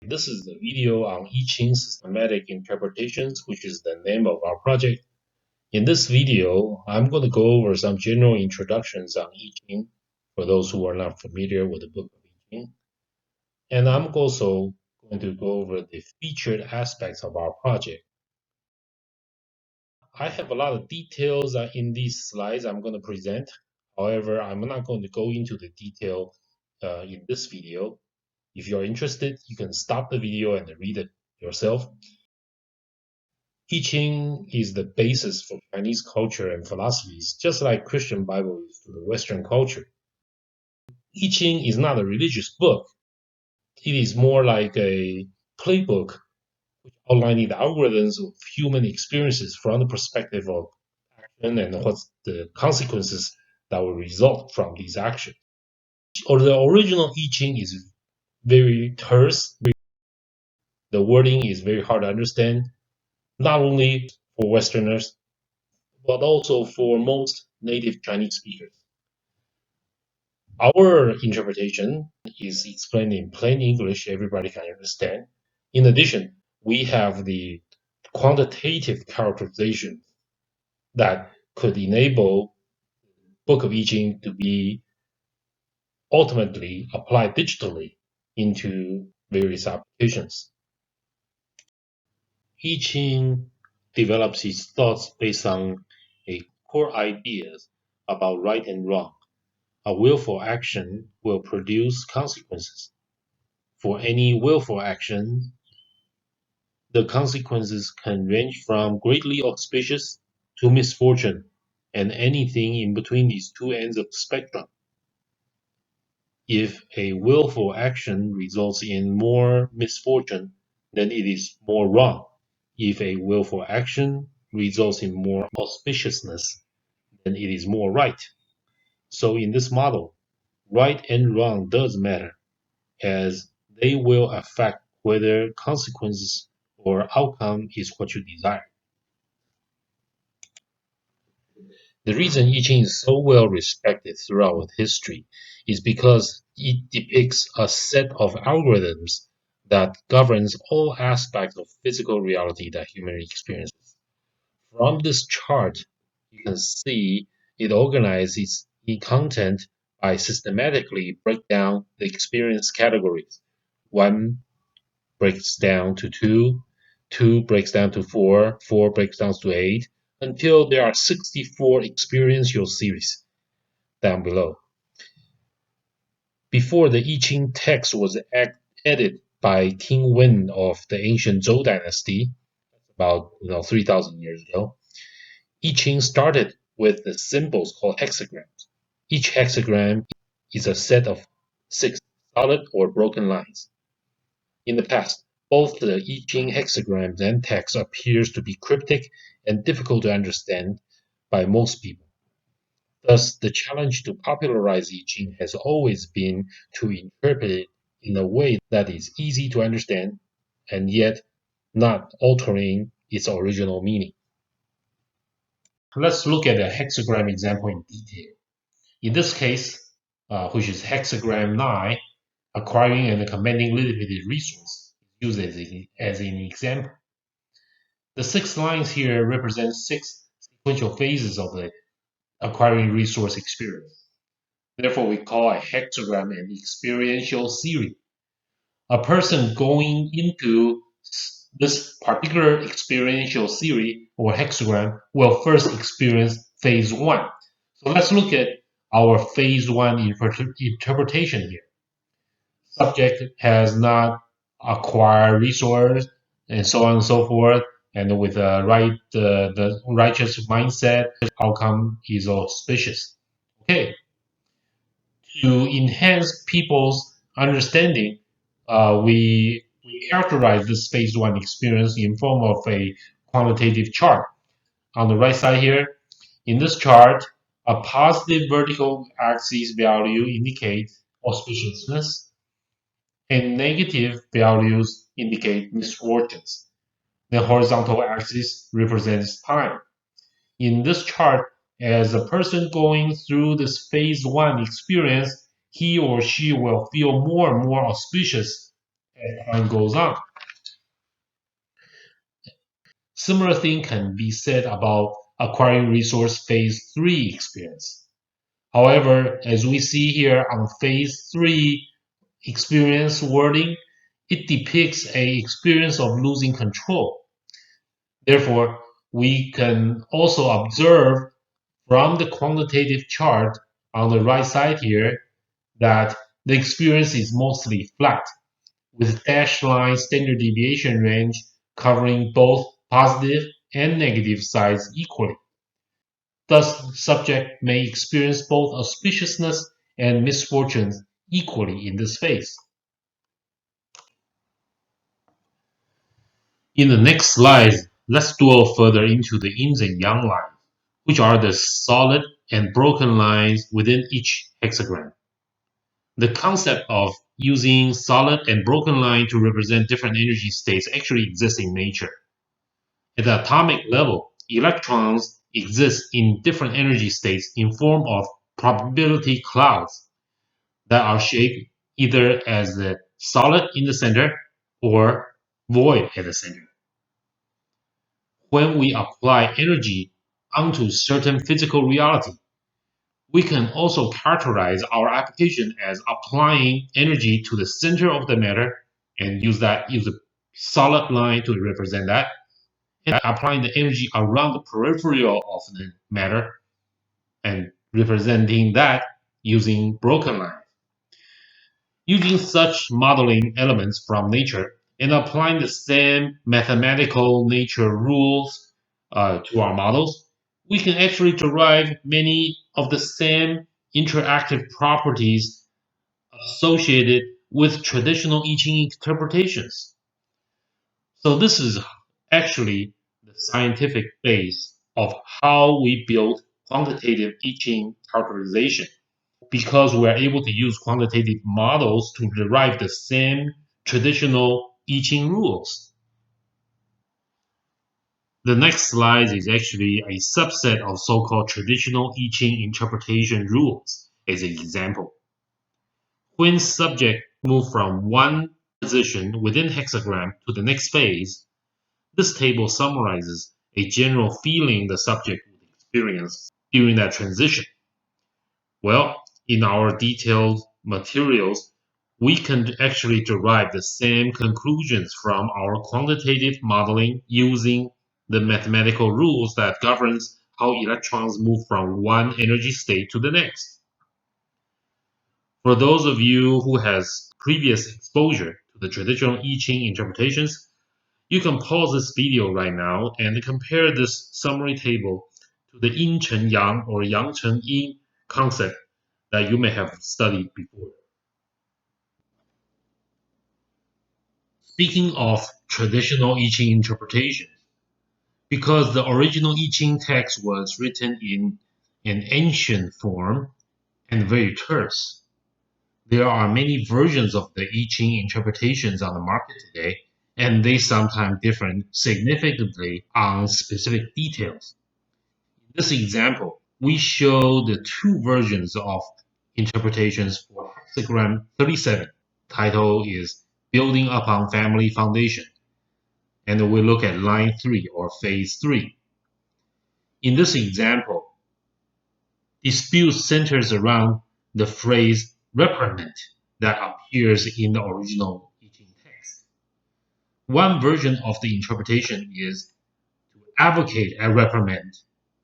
This is the video on I Ching systematic interpretations, which is the name of our project. In this video, I'm going to go over some general introductions on I Ching for those who are not familiar with the book of I Ching. And I'm also going to go over the featured aspects of our project. I have a lot of details in these slides I'm going to present. However, I'm not going to go into the detail in this video. If you're interested, you can stop the video and read it yourself. I Ching is the basis for Chinese culture and philosophies, just like Christian Bible is to the Western culture. I Ching is not a religious book. It is more like a playbook outlining the algorithms of human experiences from the perspective of action and what's the consequences that will result from these actions. Or the original I Ching is very terse. The wording is very hard to understand, not only for Westerners, but also for most native Chinese speakers. Our interpretation is explained in plain English everybody can understand. In addition, we have the quantitative characterization that could enable Book of I Ching to be ultimately applied digitally into various applications. I Ching develops its thoughts based on a core ideas about right and wrong. A willful action will produce consequences. For any willful action, the consequences can range from greatly auspicious to misfortune and anything in between these two ends of the spectrum. If a willful action results in more misfortune, then it is more wrong. If a willful action results in more auspiciousness, then it is more right. So in this model, right and wrong does matter, as they will affect whether consequences or outcome is what you desire. The reason I Ching is so well respected throughout history is because it depicts a set of algorithms that governs all aspects of physical reality that human experiences. From this chart, you can see it organizes its content by systematically break down the experience categories. 1 breaks down to 2, 2 breaks down to 4, 4 breaks down to 8, until there are 64 experiential series down below. Before the I Ching text was added by King Wen of the ancient Zhou dynasty, about 3,000 years ago, I Ching started with the symbols called hexagrams. Each hexagram is a set of 6 solid or broken lines. In the past, both the I Ching hexagrams and text appears to be cryptic and difficult to understand by most people. Thus, the challenge to popularize I Ching has always been to interpret it in a way that is easy to understand and yet not altering its original meaning. Let's look at a hexagram example in detail. In this case, which is hexagram 9, acquiring and commanding limited resource, used as an example. The 6 lines here represent 6 sequential phases of the acquiring resource experience. Therefore, we call a hexagram an experiential series. A person going into this particular experiential series or hexagram will first experience phase 1. So let's look at our phase 1 interpretation here. Subject has not acquired resource and so on and so forth, and with the righteous mindset, outcome is auspicious. Okay, to enhance people's understanding, we characterize this phase 1 experience in form of a quantitative chart. On the right side here, in this chart, a positive vertical axis value indicates auspiciousness, and negative values indicate misfortunes. The horizontal axis represents time. In this chart, as a person going through this phase 1 experience, he or she will feel more and more auspicious as time goes on. Similar thing can be said about acquiring resource phase 3 experience. However, as we see here on phase 3 experience wording, it depicts a experience of losing control. Therefore, we can also observe from the quantitative chart on the right side here that the experience is mostly flat, with dashed line standard deviation range covering both positive and negative sides equally. Thus, the subject may experience both auspiciousness and misfortunes equally in this phase. In the next slide, let's dwell further into the yin and yang lines, which are the solid and broken lines within each hexagram. The concept of using solid and broken line to represent different energy states actually exists in nature. At the atomic level, electrons exist in different energy states in form of probability clouds that are shaped either as a solid in the center or void at the center. When we apply energy onto certain physical reality, we can also characterize our application as applying energy to the center of the matter and use a solid line to represent that, and applying the energy around the peripheral of the matter and representing that using broken lines. Using such modeling elements from nature and applying the same mathematical nature rules to our models, we can actually derive many of the same interactive properties associated with traditional I Ching interpretations. So this is actually the scientific base of how we build quantitative I Ching characterization, because we are able to use quantitative models to derive the same traditional I Ching rules. The next slide is actually a subset of so-called traditional I Ching interpretation rules as an example. When subject move from one position within hexagram to the next phase, this table summarizes a general feeling the subject would experience during that transition. Well, in our detailed materials, we can actually derive the same conclusions from our quantitative modeling using the mathematical rules that governs how electrons move from one energy state to the next. For those of you who has previous exposure to the traditional I Ching interpretations, you can pause this video right now and compare this summary table to the yin chen yang or yang chen yin concept that you may have studied before. Speaking of traditional I Ching interpretation, because the original I Ching text was written in an ancient form and very terse, there are many versions of the I Ching interpretations on the market today, and they sometimes differ significantly on specific details. In this example, we show the two versions of interpretations for Hexagram 37. Title is Building Upon Family Foundation, and we look at line 3 or phase 3. In this example, dispute centers around the phrase reprimand that appears in the original I Ching text. One version of the interpretation is to advocate a reprimand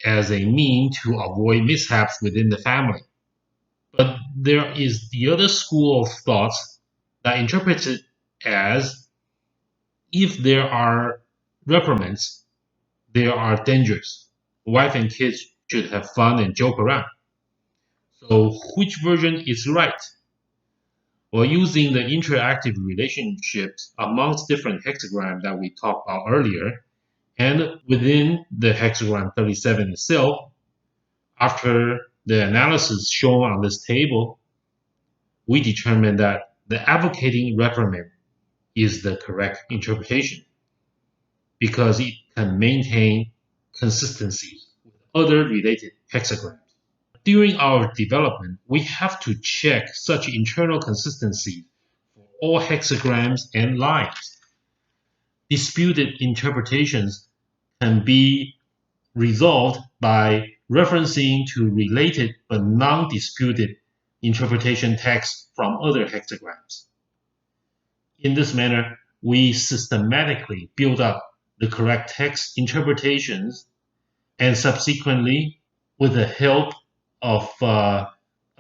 as a mean to avoid mishaps within the family. But there is the other school of thoughts that interprets it as if there are reprimands, there are dangers. Wife and kids should have fun and joke around. So which version is right? Well, using the interactive relationships amongst different hexagrams that we talked about earlier, and within the hexagram 37 itself, after the analysis shown on this table, we determined that the advocating reprimand is the correct interpretation because it can maintain consistency with other related hexagrams. During our development, we have to check such internal consistency for all hexagrams and lines. Disputed interpretations can be resolved by referencing to related but non-disputed interpretation texts from other hexagrams. In this manner, we systematically build up the correct text interpretations, and subsequently, with the help of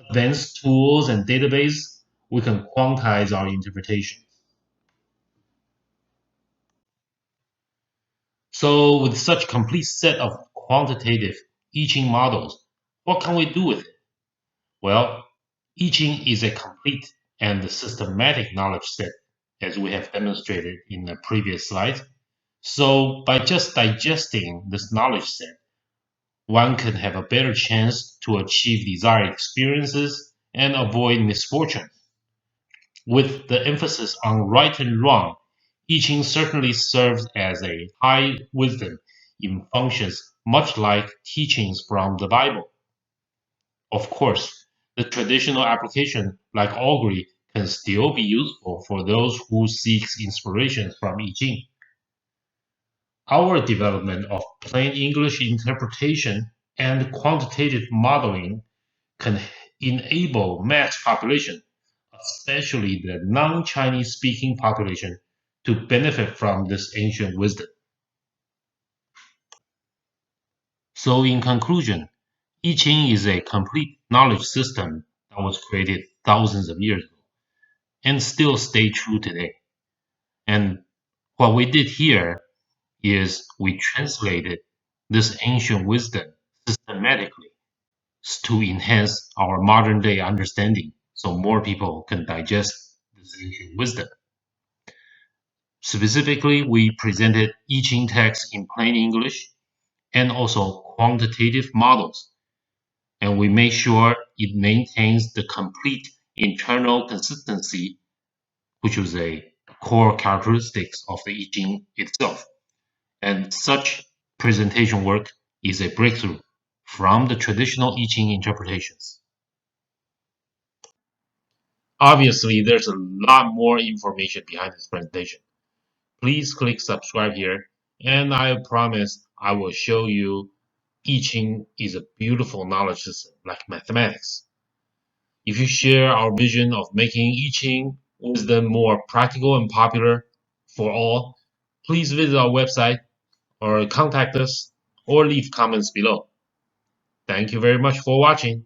advanced tools and database, we can quantize our interpretations. So with such complete set of quantitative I Ching models, what can we do with it? Well, I Ching is a complete and systematic knowledge set, as we have demonstrated in the previous slide. So by just digesting this knowledge set, one can have a better chance to achieve desired experiences and avoid misfortune. With the emphasis on right and wrong, I Ching certainly serves as a high wisdom in functions much like teachings from the Bible. Of course, the traditional application, like augury, can still be useful for those who seek inspiration from I Ching. Our development of plain English interpretation and quantitative modeling can enable mass population, especially the non-Chinese speaking population, to benefit from this ancient wisdom. So in conclusion, I Ching is a complete knowledge system that was created thousands of years ago and still stay true today. And what we did here is we translated this ancient wisdom systematically to enhance our modern day understanding so more people can digest this ancient wisdom. Specifically, we presented I Ching text in plain English and also quantitative models, and we made sure it maintains the complete internal consistency, which was a core characteristics of the I Ching itself. And such presentation work is a breakthrough from the traditional I Ching interpretations. Obviously, there's a lot more information behind this presentation. Please click subscribe here, and I promise I will show you I Ching is a beautiful knowledge system like mathematics. If you share our vision of making I Ching wisdom more practical and popular for all, please visit our website or contact us or leave comments below. Thank you very much for watching.